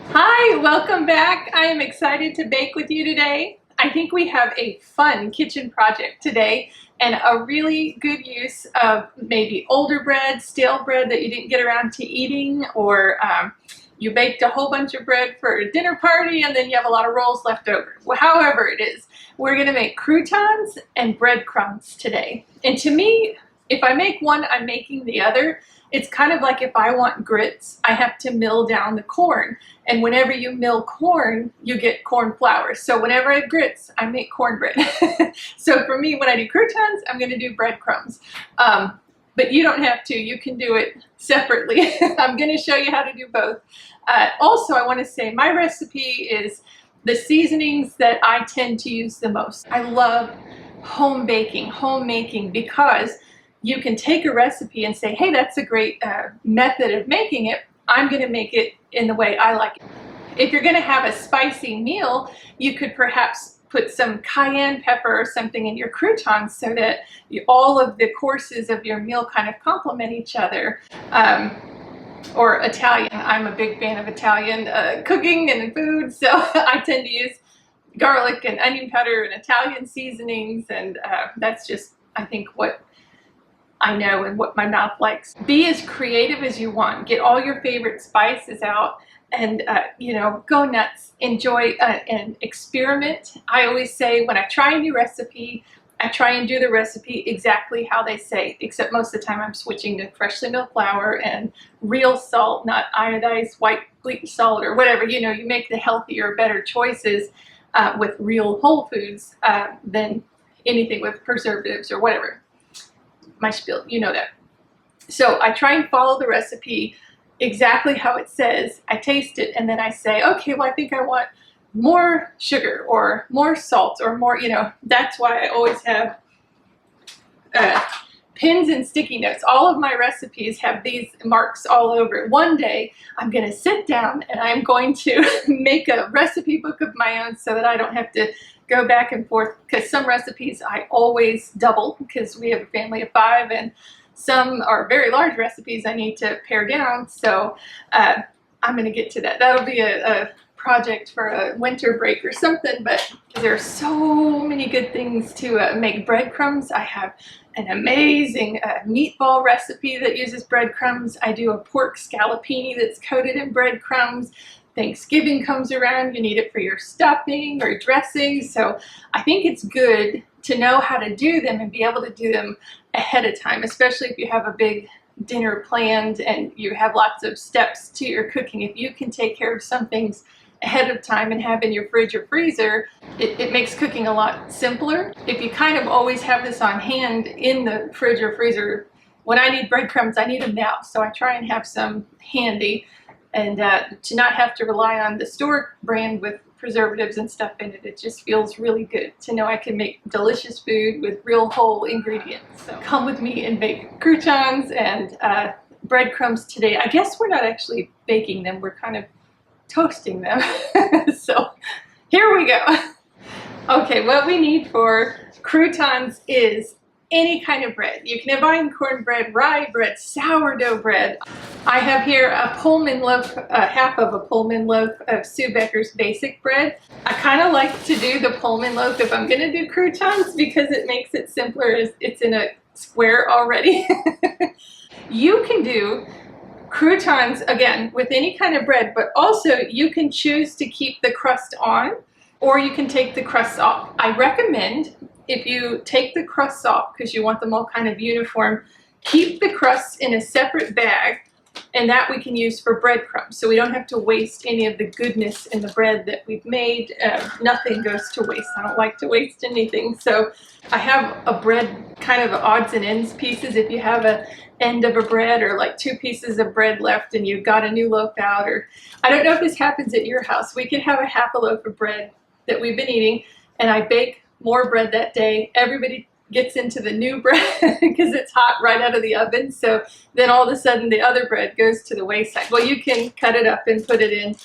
Hi, welcome back. I am excited to bake with you today. I think we have a fun kitchen project today and a really good use of maybe older bread, stale bread that you didn't get around to eating, or you baked a whole bunch of bread for a dinner party and then you have a lot of rolls left over. Well, however it is, we're going to make croutons and breadcrumbs today. And to me, if I make one, I'm making the other. It's kind of like if I want grits, I have to mill down the corn. And whenever you mill corn, you get corn flour. So whenever I have grits, I make cornbread. So for me, when I do croutons, I'm going to do breadcrumbs. But you don't have to. You can do it separately. I'm going to show you how to do both. Also, I want to say my recipe is the seasonings that I tend to use the most. I love home making, because you can take a recipe and say, hey, that's a great method of making it. I'm going to make it in the way I like it. If you're going to have a spicy meal, you could perhaps put some cayenne pepper or something in your croutons so that all of the courses of your meal kind of complement each other. Or Italian. I'm a big fan of Italian cooking and food, so I tend to use garlic and onion powder and Italian seasonings, and that's just, I think, what I know and what my mouth likes. Be as creative as you want. Get all your favorite spices out and, go nuts. Enjoy and experiment. I always say when I try a new recipe, I try and do the recipe exactly how they say, except most of the time I'm switching to freshly milled flour and real salt, not iodized white bleach salt or whatever. You make the healthier, better choices with real whole foods than anything with preservatives or whatever. My spiel, you know that. So I try and follow the recipe exactly how it says. I taste it and then I say, okay, well, I think I want more sugar or more salt or more, that's why I always have pins and sticky notes. All of my recipes have these marks all over it. One day I'm going to sit down and I'm going to make a recipe book of my own so that I don't have to go back and forth, because some recipes I always double because we have a family of 5, and some are very large recipes I need to pare down. So I'm going to get to that. That'll be a project for a winter break or something, but there are so many good things to make breadcrumbs. I have an amazing meatball recipe that uses breadcrumbs. I do a pork scallopini that's coated in breadcrumbs. Thanksgiving comes around, you need it for your stuffing or dressing. So I think it's good to know how to do them and be able to do them ahead of time, especially if you have a big dinner planned and you have lots of steps to your cooking. If you can take care of some things ahead of time and have in your fridge or freezer, it makes cooking a lot simpler. If you kind of always have this on hand in the fridge or freezer, when I need breadcrumbs, I need them now. So I try and have some handy, and to not have to rely on the store brand with preservatives and stuff in it. It just feels really good to know I can make delicious food with real whole ingredients. So come with me and bake croutons and breadcrumbs today. I guess we're not actually baking them, we're kind of toasting them. So here we go. Okay, what we need for croutons is any kind of bread. You can have einkorn bread, rye bread, sourdough bread. I have here a Pullman loaf, half of a Pullman loaf of Sue Becker's basic bread. I kind of like to do the Pullman loaf if I'm going to do croutons because it makes it simpler as it's in a square already. You can do croutons, again, with any kind of bread, but also you can choose to keep the crust on, or you can take the crust off. I recommend, if you take the crusts off because you want them all kind of uniform, keep the crusts in a separate bag, and that we can use for breadcrumbs. So we don't have to waste any of the goodness in the bread that we've made. Nothing goes to waste. I don't like to waste anything. So I have a bread kind of odds and ends pieces. If you have a end of a bread or like 2 pieces of bread left and you've got a new loaf out, or I don't know if this happens at your house. We could have a half a loaf of bread that we've been eating, and I bake more bread that day. Everybody gets into the new bread because it's hot right out of the oven. So then all of a sudden the other bread goes to the wayside. Well, you can cut it up and put it in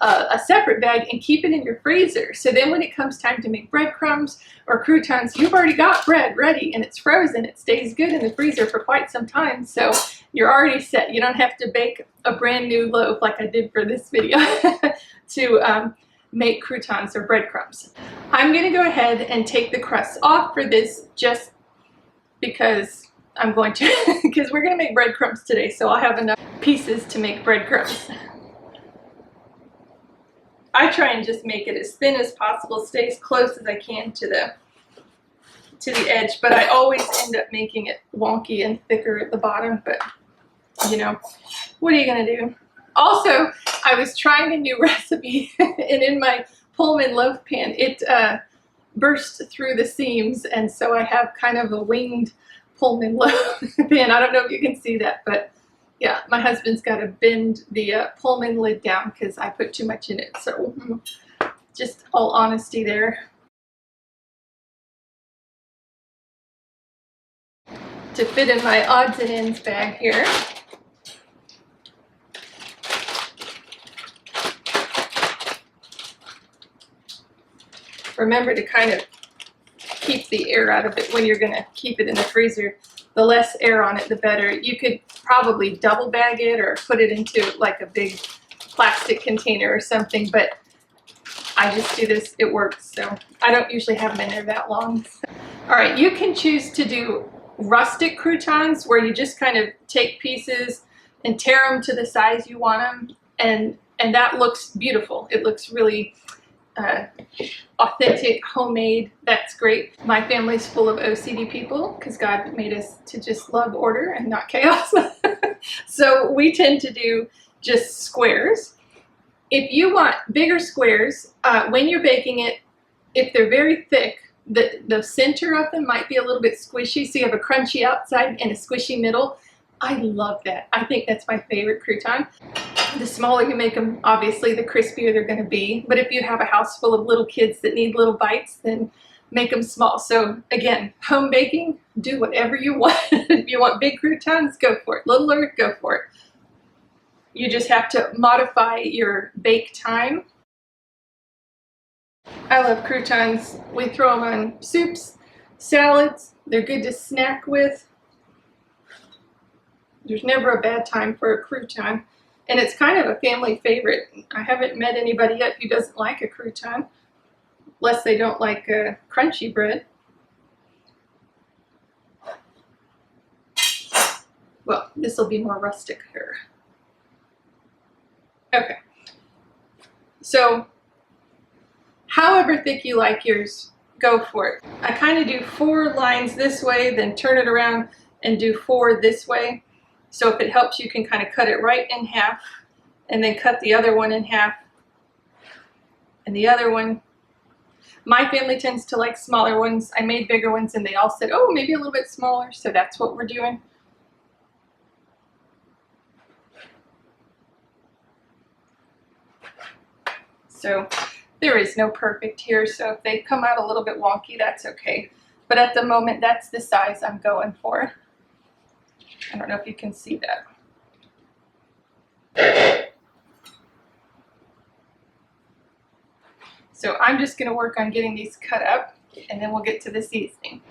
a separate bag and keep it in your freezer. So then when it comes time to make breadcrumbs or croutons, you've already got bread ready and it's frozen. It stays good in the freezer for quite some time. So you're already set. You don't have to bake a brand new loaf like I did for this video to make croutons or breadcrumbs. I'm gonna go ahead and take the crust off for this just because I'm going to, because we're gonna make breadcrumbs today, so I'll have enough pieces to make breadcrumbs. I try and just make it as thin as possible, stay as close as I can to the edge, but I always end up making it wonky and thicker at the bottom, but you know, what are you gonna do? Also, I was trying a new recipe and in my Pullman loaf pan, it burst through the seams, and so I have kind of a winged Pullman loaf pan. I don't know if you can see that, but yeah, my husband's got to bend the Pullman lid down because I put too much in it. So just all honesty there. To fit in my odds and ends bag here. Remember to kind of keep the air out of it when you're going to keep it in the freezer. The less air on it, the better. You could probably double bag it or put it into like a big plastic container or something, but I just do this, it works. So I don't usually have them in there that long. All right, you can choose to do rustic croutons where you just kind of take pieces and tear them to the size you want them, and that looks beautiful. It looks really authentic, homemade. That's great. My family's full of OCD people because God made us to just love order and not chaos. So we tend to do just squares. If you want bigger squares, when you're baking it, if they're very thick, the center of them might be a little bit squishy, so you have a crunchy outside and a squishy middle. I love that. I think that's my favorite crouton. The smaller you make them, obviously, the crispier they're going to be. But if you have a house full of little kids that need little bites, then make them small. So again, home baking, do whatever you want. If you want big croutons, go for it. Littler, go for it. You just have to modify your bake time. I love croutons. We throw them on soups, salads. They're good to snack with. There's never a bad time for a crouton. And it's kind of a family favorite. I haven't met anybody yet who doesn't like a crouton, unless they don't like crunchy bread. Well, this will be more rustic here. Okay. So, however thick you like yours, go for it. I kind of do 4 lines this way, then turn it around and do 4 this way. So if it helps, you can kind of cut it right in half and then cut the other one in half and the other one. My family tends to like smaller ones. I made bigger ones and they all said, oh, maybe a little bit smaller. So that's what we're doing. So there is no perfect here. So if they come out a little bit wonky, that's okay. But at the moment, that's the size I'm going for. I don't know if you can see that. So I'm just going to work on getting these cut up, and then we'll get to the seasoning.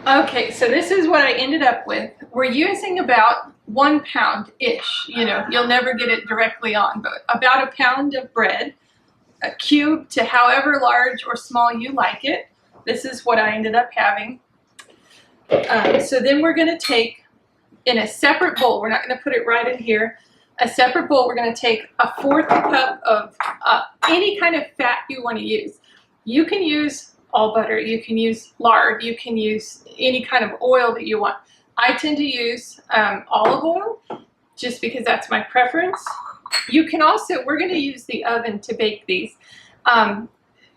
Okay, so this is what I ended up with. We're using about 1 pound-ish. You know, you'll never get it directly on, but about 1 pound of bread, a cube to however large or small you like it. This is what I ended up having. So then we're going to take, in a separate bowl, we're not going to put it right in here, a separate bowl, we're going to take 1/4 cup of any kind of fat you want to use. You can use all butter, you can use lard, you can use any kind of oil that you want. I tend to use olive oil just because that's my preference. You can also, we're going to use the oven to bake these.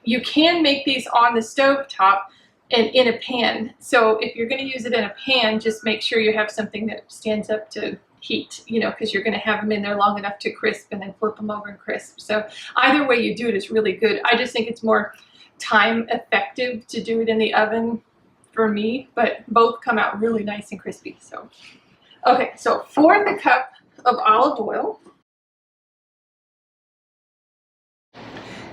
You can make these on the stove top and in a pan. So if you're going to use it in a pan, just make sure you have something that stands up to heat, you know, because you're going to have them in there long enough to crisp and then flip them over and crisp. So either way you do it is really good. I just think it's more time effective to do it in the oven for me, but both come out really nice and crispy. So, okay, so 1/4 cup of olive oil.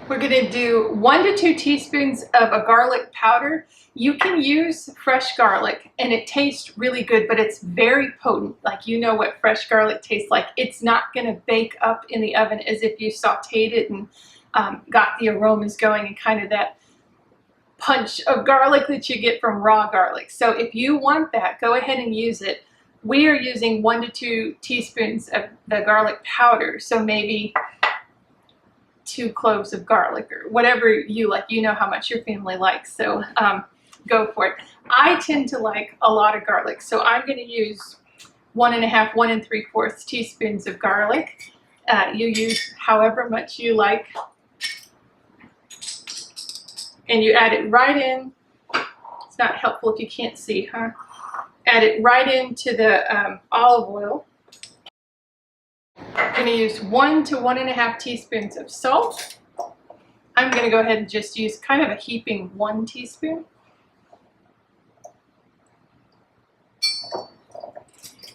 We're going to do 1 to 2 teaspoons of a garlic powder. You can use fresh garlic and it tastes really good, but it's very potent. Like, you know what fresh garlic tastes like. It's not going to bake up in the oven as if you sauteed it and got the aromas going and kind of that punch of garlic that you get from raw garlic. So if you want that, go ahead and use it. We are using 1 to 2 teaspoons of the garlic powder, so maybe 2 cloves of garlic or whatever you like. You know how much your family likes, so go for it. I tend to like a lot of garlic, so I'm going to use 1 3/4 teaspoons of garlic. You use however much you like, and you add it right in. It's not helpful if you can't see, huh? Add it right into the olive oil. I'm going to use 1 to 1.5 teaspoons of salt. I'm going to go ahead and just use kind of a heaping 1 teaspoon.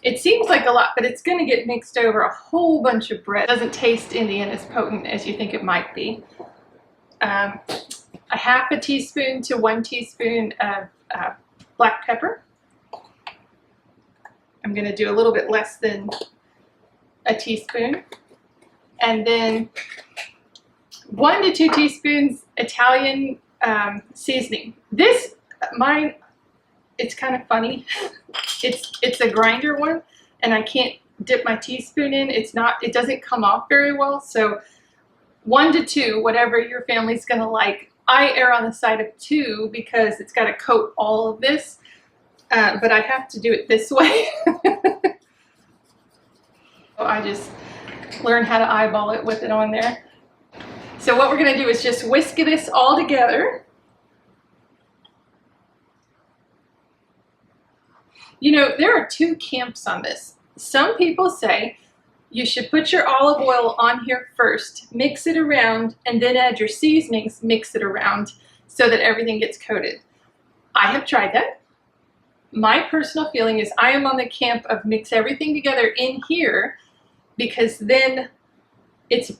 It seems like a lot, but it's going to get mixed over a whole bunch of bread. It doesn't taste in the end as potent as you think it might be. A 1/2 teaspoon to 1 teaspoon of black pepper. I'm going to do a little bit less than a teaspoon. And then 1 to 2 teaspoons Italian seasoning. This, mine, it's kind of funny. It's a grinder one, and I can't dip my teaspoon in. It doesn't come off very well. So 1 to 2, whatever your family's gonna like. I err on the side of 2 because it's got to coat all of this, but I have to do it this way. So I just learned how to eyeball it with it on there. So what we're gonna do is just whisk this all together. You know, there are 2 camps on this. Some people say you should put your olive oil on here first, mix it around, and then add your seasonings, mix it around so that everything gets coated. I have tried that. My personal feeling is I am on the camp of mix everything together in here, because then it's,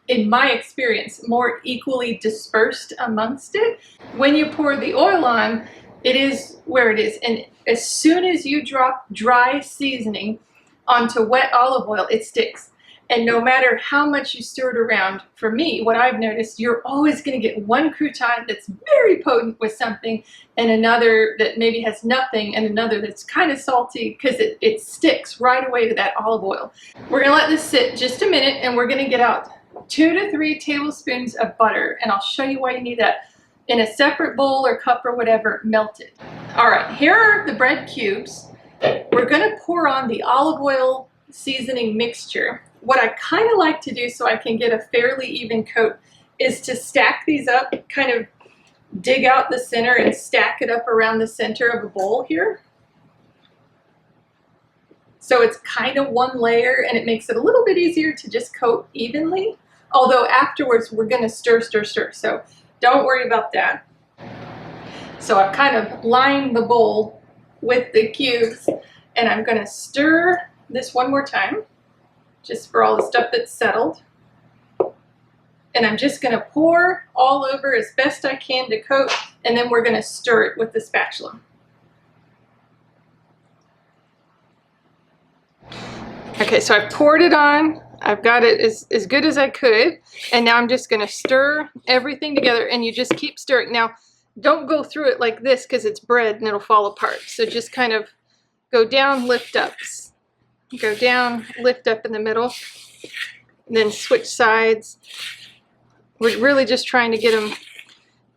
in my experience, more equally dispersed amongst it. When you pour the oil on, it is where it is. And as soon as you drop dry seasoning onto wet olive oil, it sticks. And no matter how much you stir it around, for me, what I've noticed, you're always going to get one crouton that's very potent with something, and another that maybe has nothing, and another that's kind of salty, because it sticks right away to that olive oil. We're going to let this sit just a minute, and we're going to get out 2 to 3 tablespoons of butter, and I'll show you why you need that, in a separate bowl or cup or whatever, melted. All right, here are the bread cubes. We're going to pour on the olive oil seasoning mixture. What I kind of like to do so I can get a fairly even coat is to stack these up, kind of dig out the center and stack it up around the center of a bowl here. So it's kind of one layer, and it makes it a little bit easier to just coat evenly. Although afterwards we're going to stir, stir, stir. So don't worry about that. So I've kind of lined the bowl with the cubes, and I'm going to stir this one more time, just for all the stuff that's settled. And I'm just going to pour all over as best I can to coat, and then we're going to stir it with the spatula. Okay, so I've poured it on. I've got it as good as I could, and now I'm just going to stir everything together, and you just keep stirring. Now, don't go through it like this because it's bread and it'll fall apart. So just kind of go down, lift up. Go down, lift up in the middle, and then switch sides. We're really just trying to get them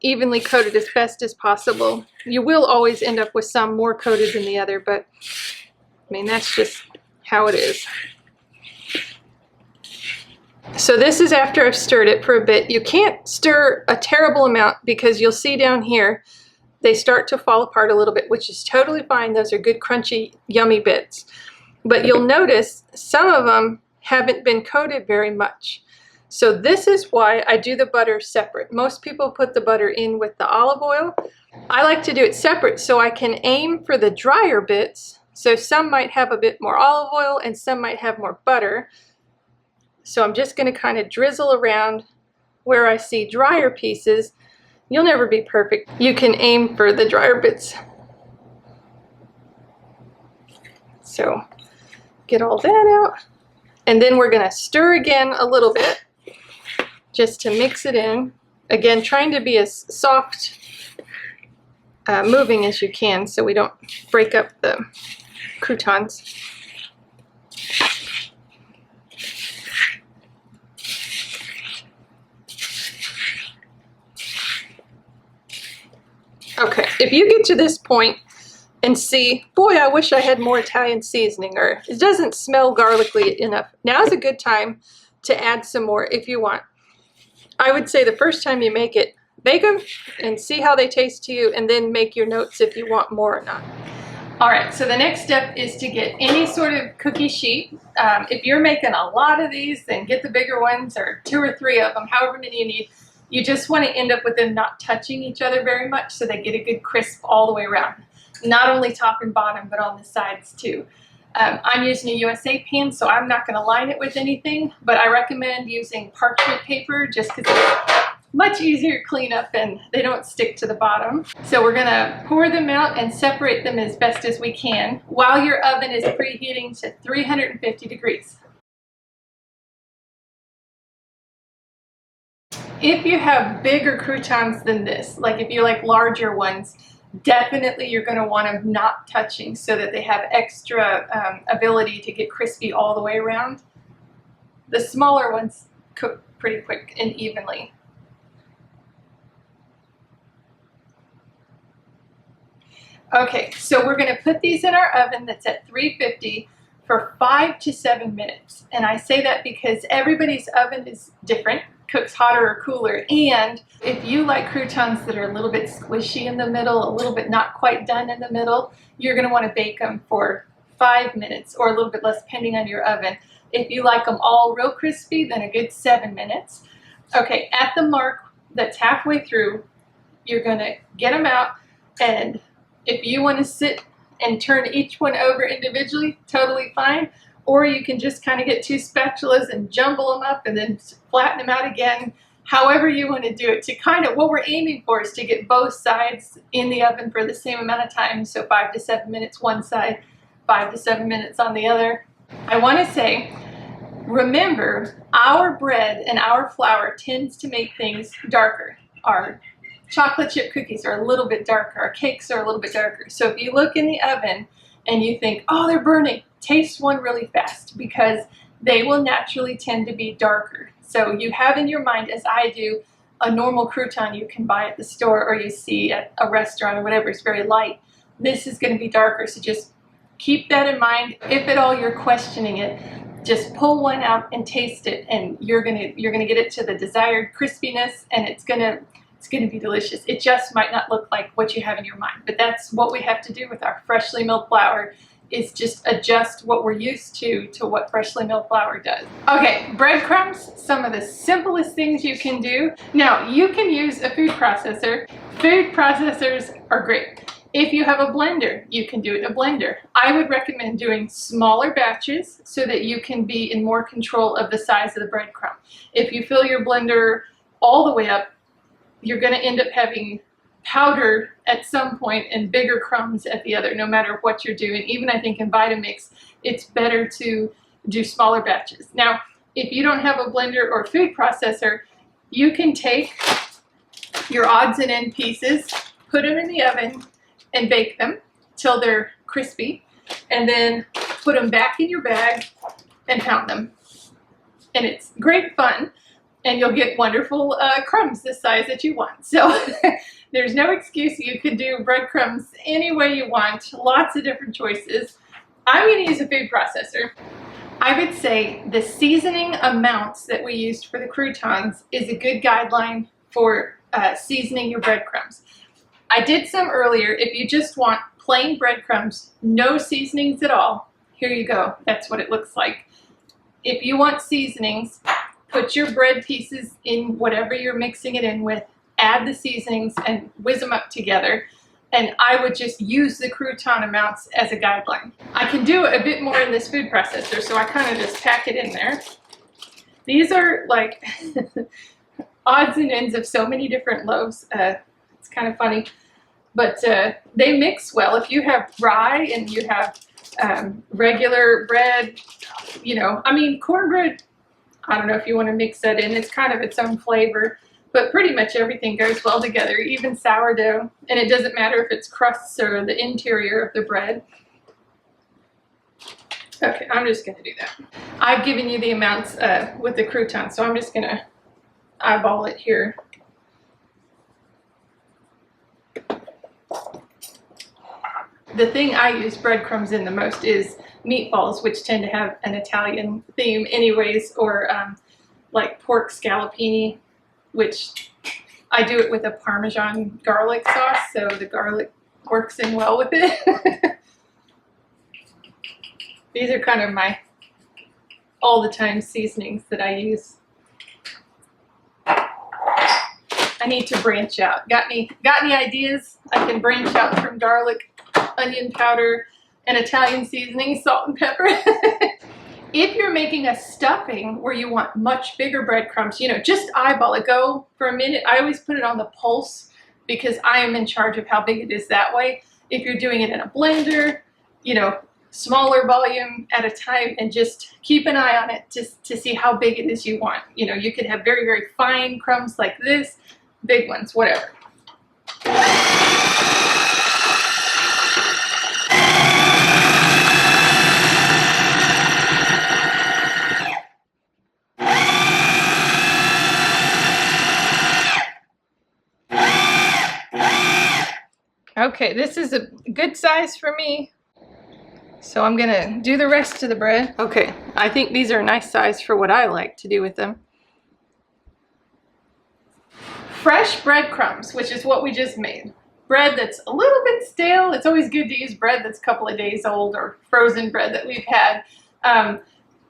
evenly coated as best as possible. You will always end up with some more coated than the other, but I mean, that's just how it is. So this is after I've stirred it for a bit. You can't stir a terrible amount because you'll see down here they start to fall apart a little bit, which is totally fine. Those are good, crunchy, yummy bits. But you'll notice some of them haven't been coated very much. So this is why I do the butter separate. Most people put the butter in with the olive oil. I like to do it separate so I can aim for the drier bits. So some might have a bit more olive oil and some might have more butter. So I'm just going to kind of drizzle around where I see drier pieces, you'll never be perfect. You can aim for the drier bits. So get all that out. And then we're gonna stir again a little bit just to mix it in. Again, trying to be as soft moving as you can so we don't break up the croutons. Okay, if you get to this point and see, boy, I wish I had more Italian seasoning, or it doesn't smell garlicky enough, now's a good time to add some more if you want. I would say the first time you make it, bake them and see how they taste to you, and then make your notes if you want more or not. All right, so the next step is to get any sort of cookie sheet. If you're making a lot of these, then get the bigger ones, or 2 or 3 of them, however many you need. You just want to end up with them not touching each other very much so they get a good crisp all the way around. Not only top and bottom, but on the sides too. I'm using a USA pan, so I'm not going to line it with anything, but I recommend using parchment paper just because it's much easier to clean up and they don't stick to the bottom. So we're going to pour them out and separate them as best as we can while your oven is preheating to 350 degrees. If you have bigger croutons than this, like if you like larger ones, definitely you're going to want them not touching so that they have extra ability to get crispy all the way around. The smaller ones cook pretty quick and evenly. Okay, so we're going to put these in our oven that's at 350 for 5 to 7 minutes. And I say that because everybody's oven is different, cooks hotter or cooler. And if you like croutons that are a little bit squishy in the middle, a little bit not quite done in the middle, you're going to want to bake them for 5 minutes or a little bit less depending on your oven. If you like them all real crispy, then a good 7 minutes. Okay, at the mark that's halfway through, you're going to get them out, and if you want to sit and turn each one over individually, totally fine. Or you can just kind of get 2 spatulas and jumble them up and then flatten them out again. However you want to do it. To kind of, what we're aiming for is to get both sides in the oven for the same amount of time. So 5 to 7 minutes one side, 5 to 7 minutes on the other. I want to say, remember, our bread and our flour tends to make things darker. Our chocolate chip cookies are a little bit darker. Our cakes are a little bit darker. So if you look in the oven and you think, oh, they're burning, taste one really fast because they will naturally tend to be darker. So you have in your mind, as I do, a normal crouton you can buy at the store or you see at a restaurant or whatever. It's very light. This is going to be darker. So just keep that in mind. If at all you're questioning it, just pull one out and taste it, and you're gonna get it to the desired crispiness, and it's gonna be delicious. It just might not look like what you have in your mind, but that's what we have to do with our freshly milled flour, is just adjust what we're used to what freshly milled flour does. Okay, breadcrumbs, some of the simplest things you can do. Now, you can use a food processor. Food processors are great. If you have a blender, you can do it in a blender. I would recommend doing smaller batches so that you can be in more control of the size of the breadcrumb. If you fill your blender all the way up, you're going to end up having powder at some point and bigger crumbs at the other, no matter what you're doing. Even I think in Vitamix, it's better to do smaller batches. Now, if you don't have a blender or food processor, you can take your odds and end pieces, put them in the oven, and bake them till they're crispy, and then put them back in your bag and pound them. And it's great fun, and you'll get wonderful crumbs the size that you want. So there's no excuse. You could do breadcrumbs any way you want, lots of different choices. I'm going to use a food processor. I would say the seasoning amounts that we used for the croutons is a good guideline for seasoning your breadcrumbs. I did some earlier. If you just want plain breadcrumbs, no seasonings at all, here you go. That's what it looks like. If you want seasonings, put your bread pieces in whatever you're mixing it in with, add the seasonings and whiz them up together. And I would just use the crouton amounts as a guideline. I can do a bit more in this food processor, so I kind of just pack it in there. These are like odds and ends of so many different loaves. It's kind of funny, but they mix well. If you have rye and you have regular bread, you know, I mean, cornbread, I don't know if you want to mix that in. It's kind of its own flavor, but pretty much everything goes well together, even sourdough. And it doesn't matter if it's crusts or the interior of the bread. Okay, I'm just going to do that. I've given you the amounts with the croutons, so I'm just going to eyeball it here. The thing I use breadcrumbs in the most is meatballs, which tend to have an Italian theme anyways, or like pork scallopini, which I do it with a Parmesan garlic sauce, so the garlic works in well with it. These are kind of my all the time seasonings that I use. I need to branch out. Got any ideas? I can branch out from garlic, onion powder, and Italian seasoning, salt and pepper. If you're making a stuffing where you want much bigger breadcrumbs, you know, just eyeball it. Go for a minute. I always put it on the pulse because I am in charge of how big it is that way. If you're doing it in a blender, you know, smaller volume at a time, and just keep an eye on it just to see how big it is you want. You know, you could have very, very fine crumbs like this, big ones, whatever. Okay, this is a good size for me. So I'm gonna do the rest of the bread. Okay, I think these are a nice size for what I like to do with them. Fresh breadcrumbs, which is what we just made. Bread that's a little bit stale. It's always good to use bread that's a couple of days old, or frozen bread that we've had.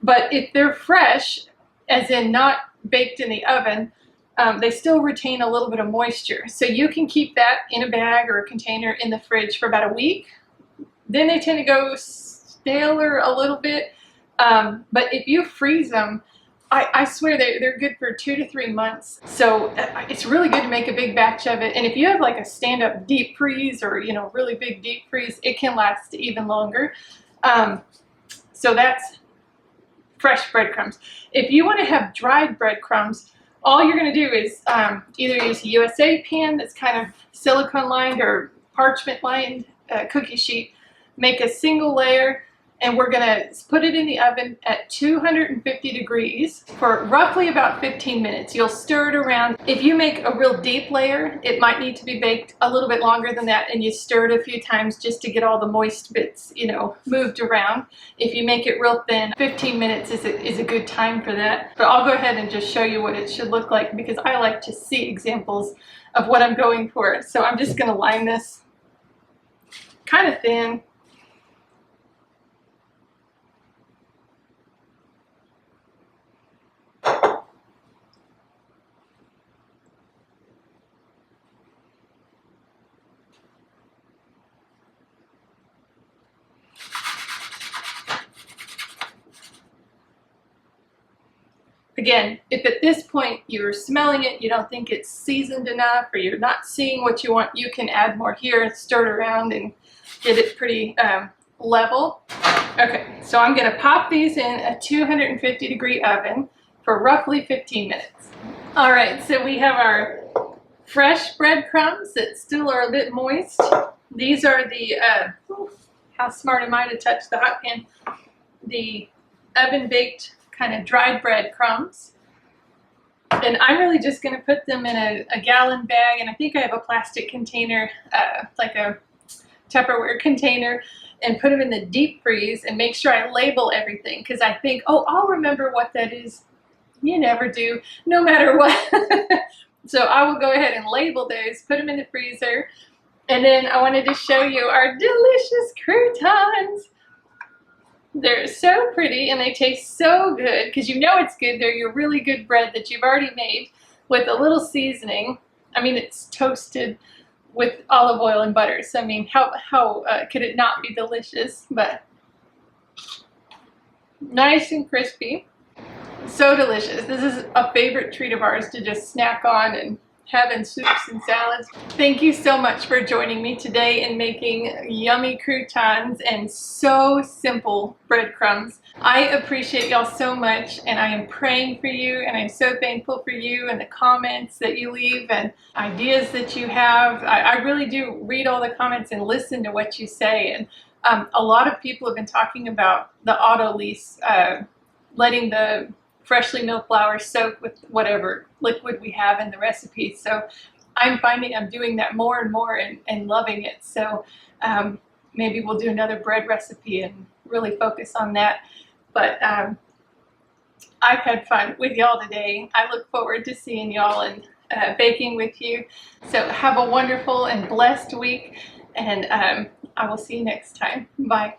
But if they're fresh, as in not baked in the oven, they still retain a little bit of moisture. So you can keep that in a bag or a container in the fridge for about a week. Then they tend to go staler a little bit. But if you freeze them, I swear they're good for 2 to 3 months. So it's really good to make a big batch of it. And if you have like a stand-up deep freeze, or, you know, really big deep freeze, it can last even longer. So that's fresh breadcrumbs. If you want to have dried breadcrumbs, all you're going to do is either use a USA pan that's kind of silicone lined or parchment lined cookie sheet. Make a single layer, and we're going to put it in the oven at 250 degrees for roughly about 15 minutes. You'll stir it around. If you make a real deep layer, it might need to be baked a little bit longer than that, and you stir it a few times just to get all the moist bits, you know, moved around. If you make it real thin, 15 minutes is a good time for that. But I'll go ahead and just show you what it should look like, because I like to see examples of what I'm going for. So I'm just going to line this kind of thin. Again, if at this point you're smelling it, you don't think it's seasoned enough, or you're not seeing what you want, you can add more here, stir it around, and get it pretty level. Okay, so I'm going to pop these in a 250 degree oven for roughly 15 minutes. All right, so we have our fresh breadcrumbs that still are a bit moist. These are the, how smart am I to touch the hot pan? The oven baked kind of dried breadcrumbs. And I'm really just going to put them in a gallon bag, and I think I have a plastic container, like a Tupperware container, and put them in the deep freeze, and make sure I label everything, because I think, oh, I'll remember what that is. You never do, no matter what. So I will go ahead and label those, put them in the freezer, and then I wanted to show you our delicious croutons. They're so pretty, and they taste so good, because you know it's good. They're your really good bread that you've already made with a little seasoning. I mean, it's toasted with olive oil and butter, so I mean, how could it not be delicious? But nice and crispy. So delicious. This is a favorite treat of ours to just snack on and have in soups and salads. Thank you so much for joining me today in making yummy croutons and so simple breadcrumbs. I appreciate y'all so much, and I am praying for you, and I'm so thankful for you and the comments that you leave and ideas that you have. I really do read all the comments and listen to what you say, and a lot of people have been talking about the auto lease, letting the freshly milled flour soak with whatever liquid we have in the recipe. So I'm finding I'm doing that more and more and loving it. So maybe we'll do another bread recipe and really focus on that. But I've had fun with y'all today. I look forward to seeing y'all and baking with you. So have a wonderful and blessed week, and I will see you next time. Bye.